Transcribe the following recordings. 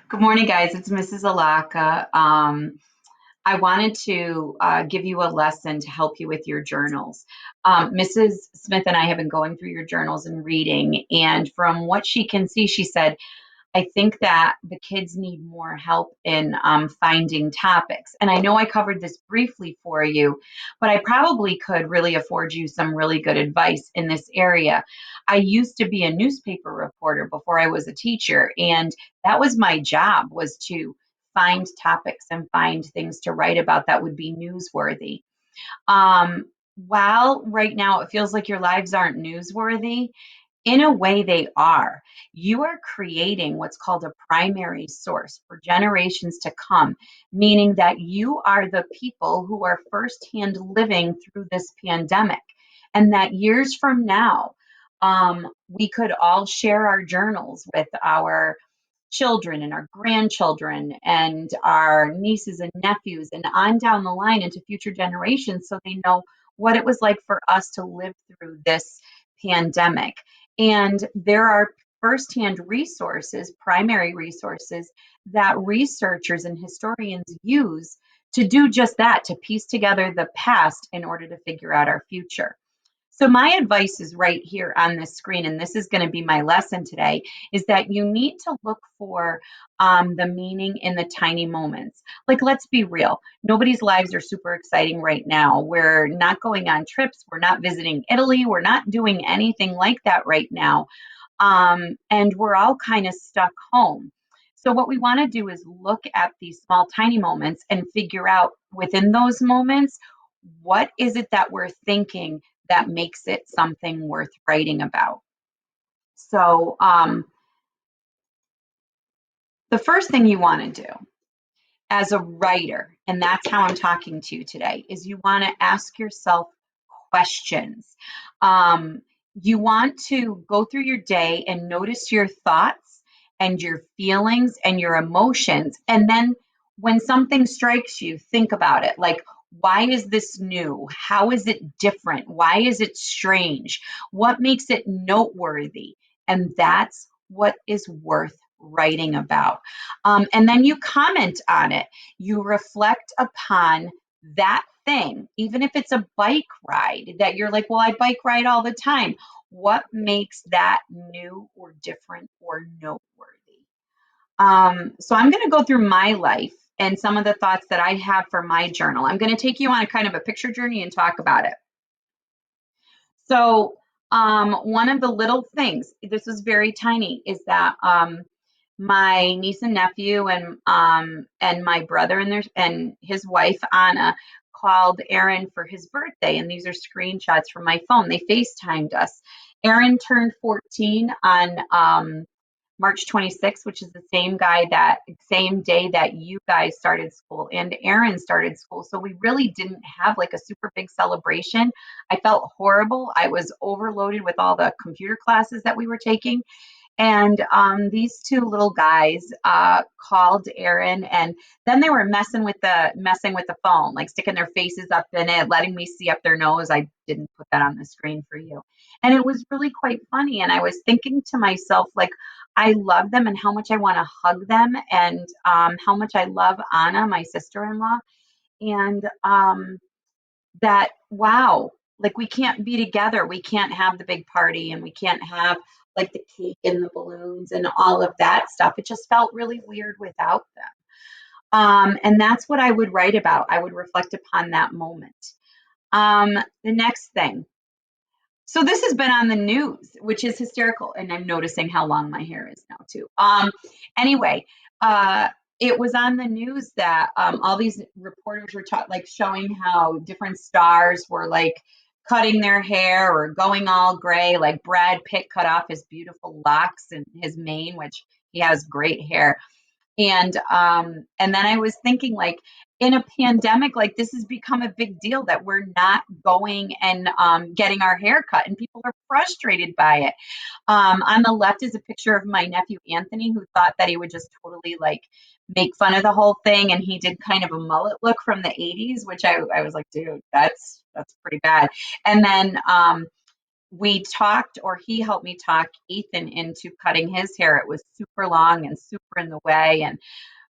Good morning, guys. It's Mrs. Allocca. I wanted to give you a lesson to help you with your journals. Mrs. Smith and I have been going through your journals and reading, and from what she can see, she said I think that the kids need more help in finding topics. And I know I covered this briefly for you, but I probably could really afford you some really good advice in this area. I used to be a newspaper reporter before I was a teacher, and that was my job, was to find topics and find things to write about that would be newsworthy. Um, while right now it feels like your lives aren't newsworthy, in a way, they are. You are creating what's called a primary source for generations to come, meaning that you are the people who are firsthand living through this pandemic. And that years from now, we could all share our journals with our children and our grandchildren and our nieces and nephews and on down the line into future generations so they know what it was like for us to live through this pandemic. And there are firsthand resources, primary resources that researchers and historians use to do just that, to piece together the past in order to figure out our future. So, my advice is right here on this screen, and this is going to be my lesson today, is that you need to look for the meaning in the tiny moments. Like, let's be real. Nobody's lives are super exciting right now. We're not going on trips. We're not visiting Italy. We're not doing anything like that right now. And we're all kind of stuck home. So, what we want to do is look at these small, tiny moments and figure out within those moments what is it that we're thinking that makes it something worth writing about. So, the first thing you want to do as a writer, and that's how I'm talking to you today, is you want to ask yourself questions. Um, you want to go through your day and notice your thoughts and your feelings and your emotions. And then when something strikes you, think about it. Like, why is this new? How is it different? Why is it strange? What makes it noteworthy? And that's what is worth writing about. And then you comment on it. You reflect upon that thing, even if it's a bike ride that you're like, well, I bike ride all the time. What makes that new or different or noteworthy? So I'm going to go through my life and some of the thoughts that I have for my journal. I'm going to take you on a kind of a picture journey and talk about it. So, one of the little things, this is very tiny, is that my niece and nephew and my brother and his wife Anna called Aaron for his birthday, and these are screenshots from my phone. They FaceTimed us. Aaron turned 14 on March 26th, which is the same day that you guys started school and Aaron started school. So we really didn't have like a super big celebration. I felt horrible. I was overloaded with all the computer classes that we were taking. And these two little guys called Aaron, and then they were messing with the phone, like sticking their faces up in it, letting me see up their nose. I didn't put that on the screen for you, and it was really quite funny. And I was thinking to myself, like, I love them, and how much I want to hug them, and how much I love Anna, my sister-in-law, and that wow, like we can't be together, we can't have the big party, and we can't have like the cake and the balloons and all of that stuff. It just felt really weird without them. And that's what I would write about. I would reflect upon that moment. The next thing, so this has been on the news, which is hysterical, and I'm noticing how long my hair is now too. Anyway, uh, it was on the news that all these reporters were like showing how different stars were like cutting their hair or going all gray. Like Brad Pitt cut off his beautiful locks and his mane, which he has great hair. And then I was thinking, like, in a pandemic, like this has become a big deal that we're not going and getting our hair cut, and people are frustrated by it. On the left is a picture of my nephew Anthony, who thought that he would just totally like make fun of the whole thing, and he did kind of a mullet look from the '80s, which I was like, dude, that's pretty bad. And then we talked, or he helped me talk Ethan into cutting his hair. It was super long and super in the way, and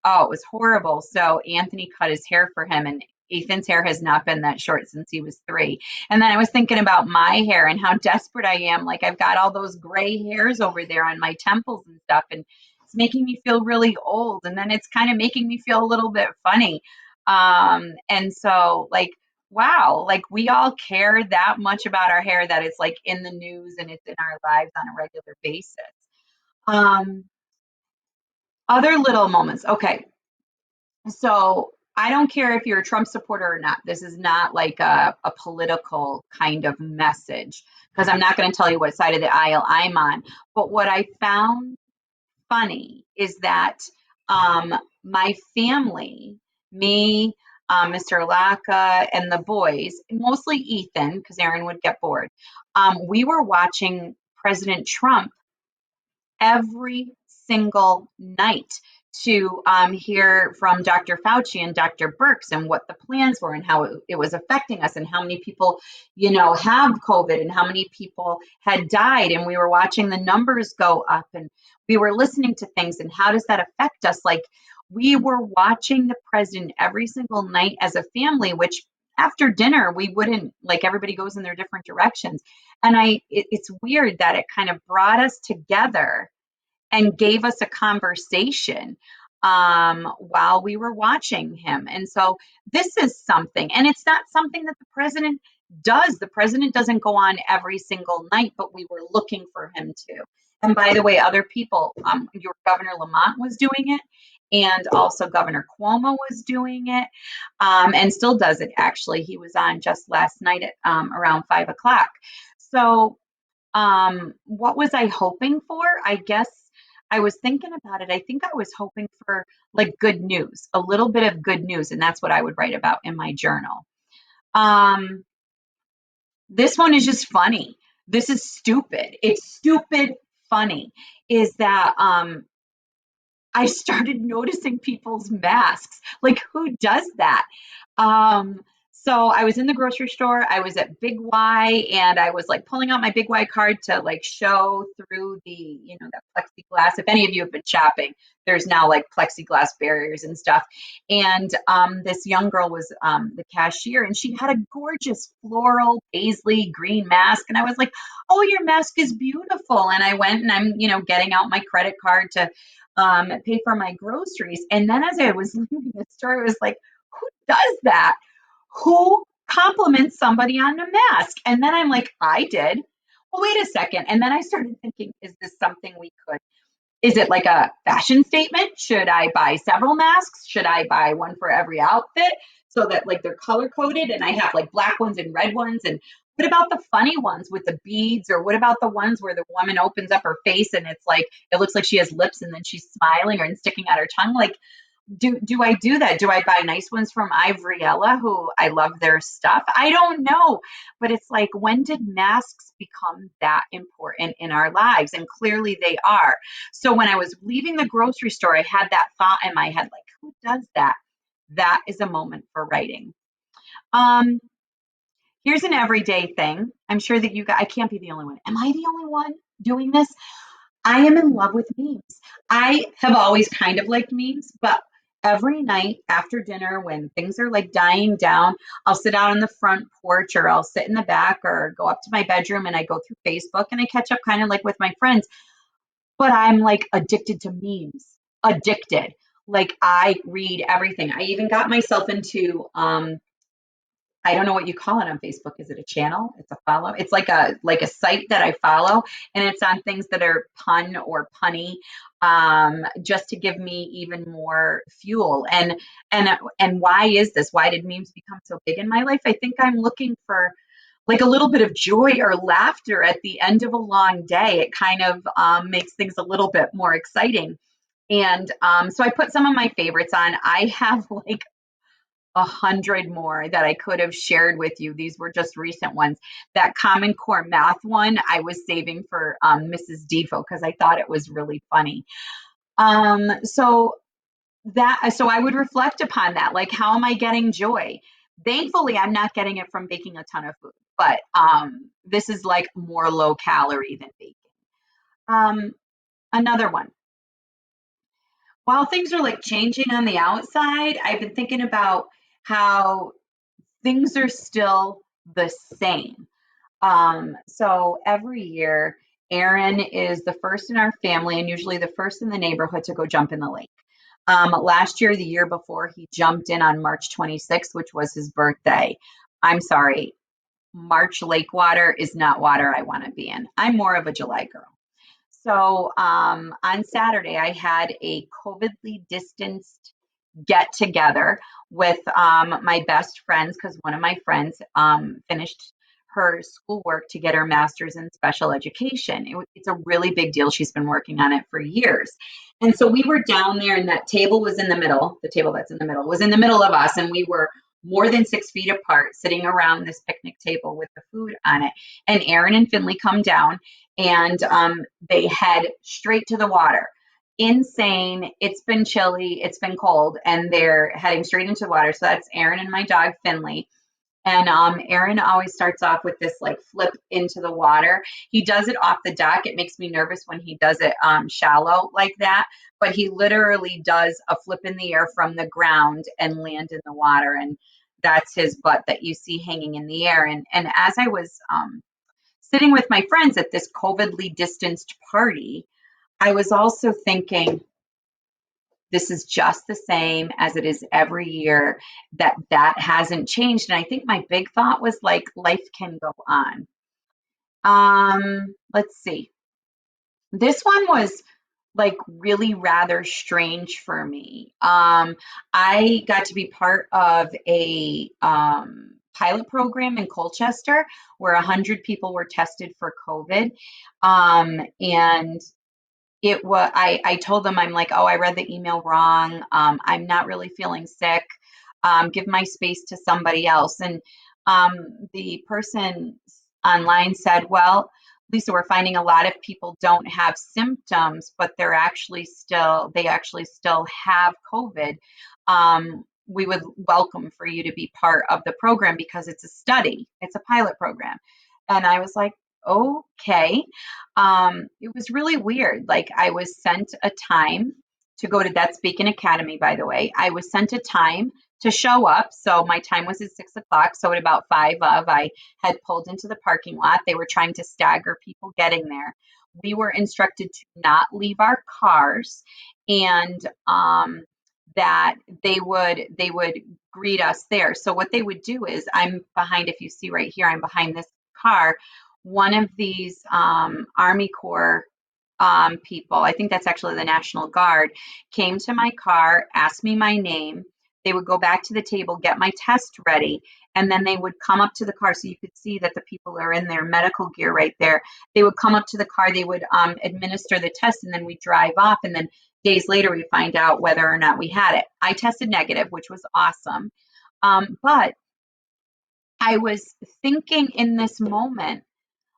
oh, it was horrible. So Anthony cut his hair for him, and Ethan's hair has not been that short since he was 3. And then I was thinking about my hair and how desperate I am. Like I've got all those gray hairs over there on my temples and stuff, and it's making me feel really old. And then it's kind of making me feel a little bit funny. And so like, wow, like we all care that much about our hair that it's like in the news and it's in our lives on a regular basis. Um, Other little moments. Okay, so I don't care if you're a Trump supporter or not. This is not like a political kind of message because I'm not going to tell you what side of the aisle I'm on. But what I found funny is that um, my family, me, Mr. Allocca, and the boys, mostly Ethan, because Aaron would get bored, we were watching President Trump every single night to hear from Dr. Fauci and Dr. Birx and what the plans were and how it was affecting us and how many people, have COVID and how many people had died. And we were watching the numbers go up and we were listening to things and how does that affect us? Like we were watching the president every single night as a family, which after dinner we wouldn't, like everybody goes in their different directions. And it's weird that it kind of brought us together and gave us a conversation while we were watching him. And so this is something, and it's not something that the president does. The president doesn't go on every single night, but we were looking for him to. And by the way, other people, your Governor Lamont was doing it, and also Governor Cuomo was doing it, and still does it. Actually, he was on just last night at around 5 o'clock. So what was I hoping for? I guess I was thinking about it. I think I was hoping for like good news, a little bit of good news, and that's what I would write about in my journal. Um, this one is just funny. This is stupid. It's stupid funny. Is that I started noticing people's masks. Like, who does that? Um, so I was in the grocery store. I was at Big Y, and I was like pulling out my Big Y card to like show through the, that plexiglass. If any of you have been shopping, there's now like plexiglass barriers and stuff. And this young girl was the cashier, and she had a gorgeous floral paisley green mask. And I was like, "Oh, your mask is beautiful." And I went and I'm, getting out my credit card to pay for my groceries. And then as I was leaving the store, I was like, who does that? Who compliments somebody on a mask? And then I'm like, I did. Well, wait a second. And then I started thinking, is this something we could is it like a fashion statement? Should I buy several masks? Should I buy one for every outfit so that like they're color coded and I have like black ones and red ones? And what about the funny ones with the beads? Or what about the ones where the woman opens up her face and it's like it looks like she has lips and then she's smiling or and sticking out her tongue? Like do I do that? Do I buy nice ones from Ivoriella, who I love their stuff? I don't know. But it's like, when did masks become that important in our lives? And clearly they are. So when I was leaving the grocery store, I had that thought in my head, like, who does that? That is a moment for writing. Um, Here's an everyday thing. I'm sure that you guys, I can't be the only one. Am I the only one doing this? I am in love with memes. I have always kind of liked memes, but every night after dinner, when things are like dying down, I'll sit out on the front porch or I'll sit in the back or go up to my bedroom and I go through Facebook and I catch up kind of like with my friends. But I'm like addicted to memes, addicted. Like I read everything. I even got myself into I don't know what you call it on Facebook. Is it a channel? It's a follow. It's like a site that I follow, and it's on things that are pun or punny, just to give me even more fuel. And why is this? Why did memes become so big in my life? I think I'm looking for like a little bit of joy or laughter at the end of a long day. It kind of makes things a little bit more exciting. And so I put some of my favorites on. I have like 100 more that I could have shared with you. These were just recent ones. That Common Core math one I was saving for Mrs. Defo because I thought it was really funny. So I would reflect upon that. Like, how am I getting joy? Thankfully, I'm not getting it from baking a ton of food, but this is like more low calorie than baking. Um, Another one. While things are like changing on the outside, I've been thinking about how things are still the same. So every year, Aaron is the first in our family and usually the first in the neighborhood to go jump in the lake. Last year, the year before, he jumped in on March 26th, which was his birthday. I'm sorry, March lake water is not water I want to be in. I'm more of a July girl. So on Saturday, I had a COVIDly distanced get together with my best friends because one of my friends finished her schoolwork to get her master's in special education. It's a really big deal. She's been working on it for years. And so we were down there, and that table was in the middle. The table that's in the middle was in the middle of us, and we were more than 6 feet apart, sitting around this picnic table with the food on it. And Aaron and Finley come down, and they head straight to the water. Insane. It's been chilly, it's been cold, and they're heading straight into the water. So that's Aaron and my dog Finley. And Aaron always starts off with this like flip into the water. He does it off the dock. It makes me nervous when he does it shallow like that. But he literally does a flip in the air from the ground and land in the water. And that's his butt that you see hanging in the air. And as I was sitting with my friends at this COVIDly distanced party, I was also thinking, this is just the same as it is every year, that hasn't changed. And I think my big thought was like, life can go on. Let's see. This one was like really rather strange for me. I got to be part of a pilot program in Colchester where 100 people were tested for COVID. And it was, I told them, I'm like, oh, I read the email wrong. I'm not really feeling sick. Give my space to somebody else. And the person online said, well, Lisa, we're finding a lot of people don't have symptoms, but they actually still have COVID. We would welcome for you to be part of the program because it's a study, it's a pilot program. And I was like, okay. It was really weird. Like I was sent a time to go to That's Beacon Academy, by the way. I was sent a time to show up. So my time was at 6 o'clock. So at about five of, I had pulled into the parking lot. They were trying to stagger people getting there. We were instructed to not leave our cars, and that they would greet us there. So what they would do is, I'm behind, if you see right here, I'm behind this car. One of these Army Corps people, I think that's actually the National Guard, came to my car, asked me my name. They would go back to the table, get my test ready, and then they would come up to the car. So you could see that the people are in their medical gear right there. They would come up to the car, they would administer the test, and then we drive off. And then days later, we find out whether or not we had it. I tested negative, which was awesome. But I was thinking in this moment,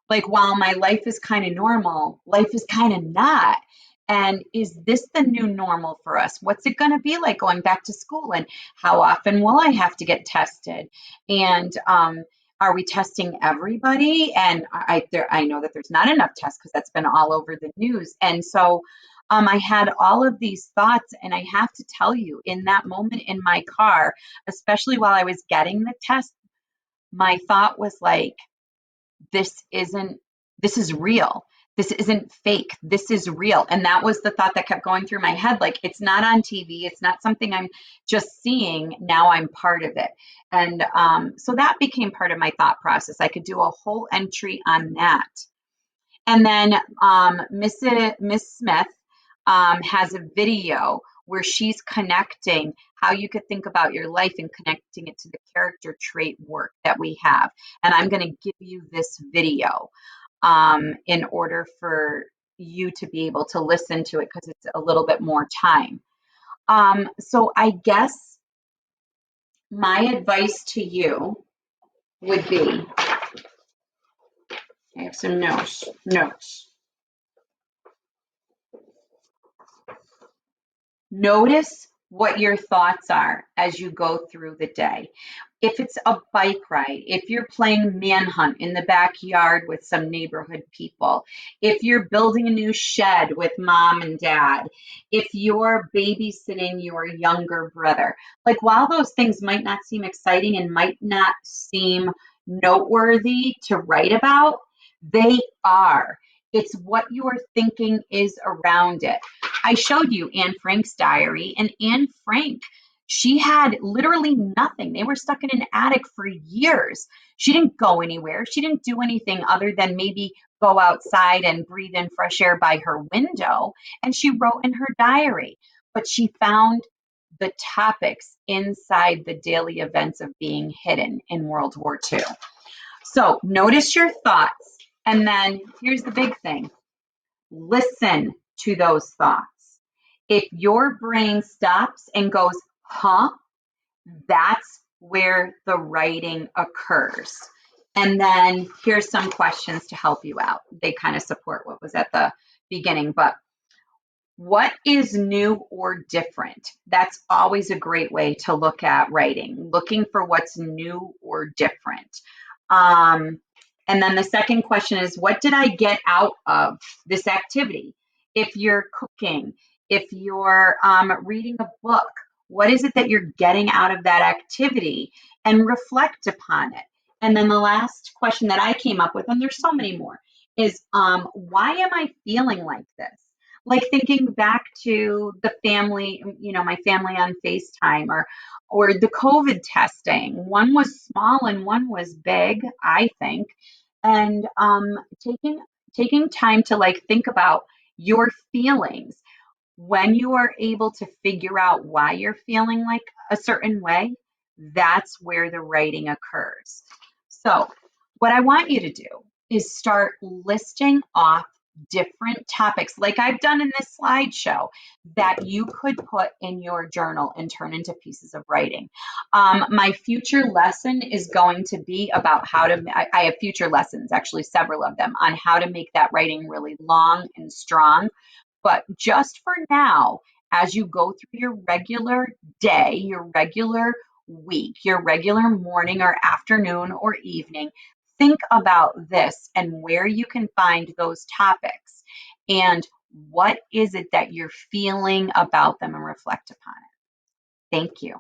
like, while my life is kind of normal, life is kind of not. And is this the new normal for us? What's it going to be like going back to school? And how often will I have to get tested? And are we testing everybody? And I know that there's not enough tests because that's been all over the news. And so I had all of these thoughts. And I have to tell you, in that moment in my car, especially while I was getting the test, my thought was like, this isn't this is real. This isn't fake. This is real. And that was the thought that kept going through my head. Like, it's not on TV. It's not something I'm just seeing. Now I'm part of it. And so that became part of my thought process. I could do a whole entry on that. And then Miss Smith has a video where she's connecting how you could think about your life and connecting it to the character trait work that we have. And I'm going to give you this video in order for you to be able to listen to it because it's a little bit more time. So I guess my advice to you would be, I have some notes. Notice what your thoughts are as you go through the day. If it's a bike ride, if you're playing manhunt in the backyard with some neighborhood people, if you're building a new shed with mom and dad, if you're babysitting your younger brother, like while those things might not seem exciting and might not seem noteworthy to write about, they are. It's what you are thinking is around it. I showed you Anne Frank's diary, and Anne Frank, she had literally nothing. They were stuck in an attic for years. She didn't go anywhere. She didn't do anything other than maybe go outside and breathe in fresh air by her window. And she wrote in her diary, but she found the topics inside the daily events of being hidden in World War II. So notice your thoughts. And then here's the big thing, listen to those thoughts. If your brain stops and goes, huh, that's where the writing occurs. And then here's some questions to help you out. They kind of support what was at the beginning, but what is new or different? That's always a great way to look at writing, looking for what's new or different. Um, and then the second question is, what did I get out of this activity? If you're cooking, if you're reading a book, what is it that you're getting out of that activity? And reflect upon it. And then the last question that I came up with, and there's so many more, is why am I feeling like this? Like thinking back to the family, my family on FaceTime, or the COVID testing. One was small and one was big, I think. And taking time to like think about your feelings. When you are able to figure out why you're feeling like a certain way, that's where the writing occurs. So, what I want you to do is start listing off different topics, like I've done in this slideshow, that you could put in your journal and turn into pieces of writing. My future lesson is going to be about how to, I have future lessons, actually, several of them, on how to make that writing really long and strong. But just for now, as you go through your regular day, your regular week, your regular morning or afternoon or evening, think about this and where you can find those topics and what is it that you're feeling about them and reflect upon it. Thank you.